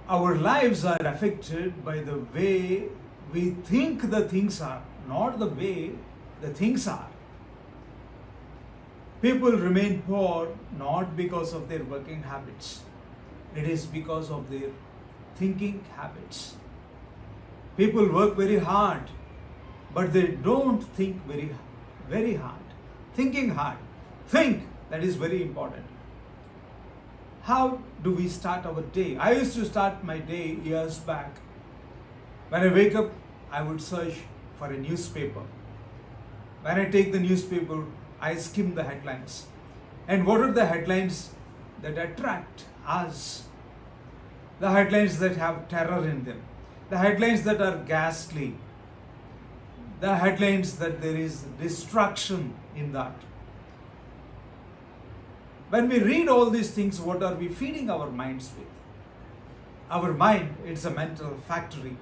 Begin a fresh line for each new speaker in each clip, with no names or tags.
Our lives are affected by the way we think the things are, not the way the things are. People remain poor not because of their working habits. It is because of their thinking habits. People work very hard, but they don't think very hard. Thinking hard. Think, that is very important. How do we start our day? I used to start my day years back. When I wake up, I would search for a newspaper. When I take the newspaper, I skim the headlines. And what are the headlines that attract us? The headlines that have terror in them. The headlines that are ghastly. The headlines that there is destruction in that. When we read all these things, what are we feeding our minds with? Our mind, it's a mental factory.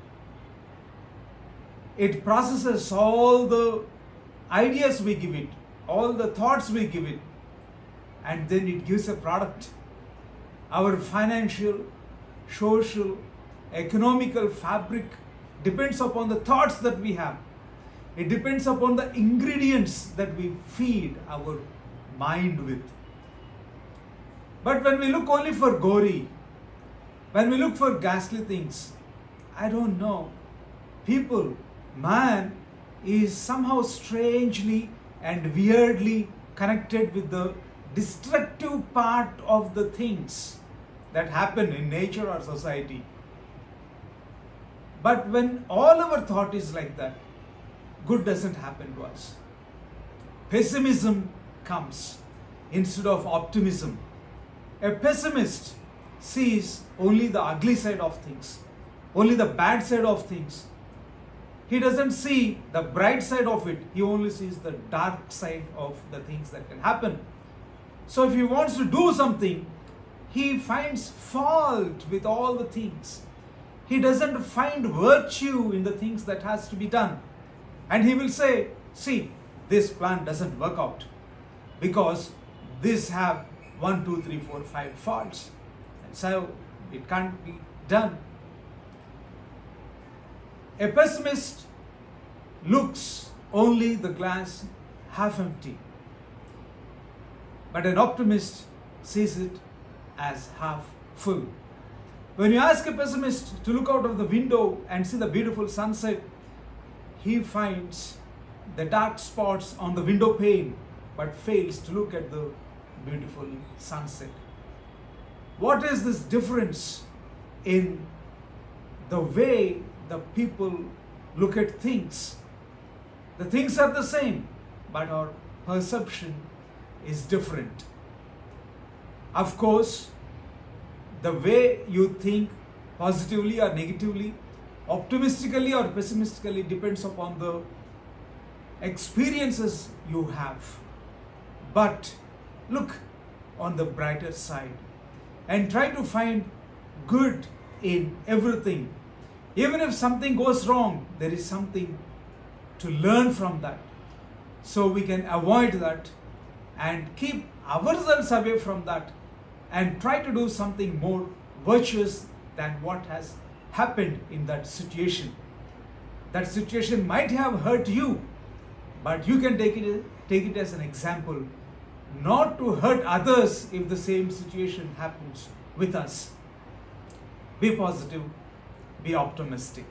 It processes all the ideas we give it, all the thoughts we give it, and then it gives a product. Our financial, social, economical fabric depends upon the thoughts that we have. It depends upon the ingredients that we feed our mind with. But when we look only for gory, when we look for ghastly things, I don't know, man is somehow strangely and weirdly connected with the destructive part of the things that happen in nature or society. But when all our thought is like that, good doesn't happen to us. Pessimism comes instead of optimism. A pessimist sees only the ugly side of things, only the bad side of things. He doesn't see the bright side of it. He only sees the dark side of the things that can happen. So if he wants to do something, he finds fault with all the things. He doesn't find virtue in the things that has to be done. And he will say, see, this plan doesn't work out because this have 1, 2, 3, 4, 5 faults. And so it can't be done. A pessimist looks only the glass half empty. But an optimist sees it as half full. When you ask a pessimist to look out of the window and see the beautiful sunset, he finds the dark spots on the window pane but fails to look at the beautiful sunset. What is this difference in the way the people look at things? The things are the same, but our perception is different. Of course, the way you think positively or negatively, optimistically or pessimistically depends upon the experiences you have. But look on the brighter side and try to find good in everything. Even if something goes wrong, there is something to learn from that. So we can avoid that and keep ourselves away from that and try to do something more virtuous than what has happened in that situation. That situation might have hurt you, but you can take it as an example not to hurt others if the same situation happens with us. Be positive, be optimistic.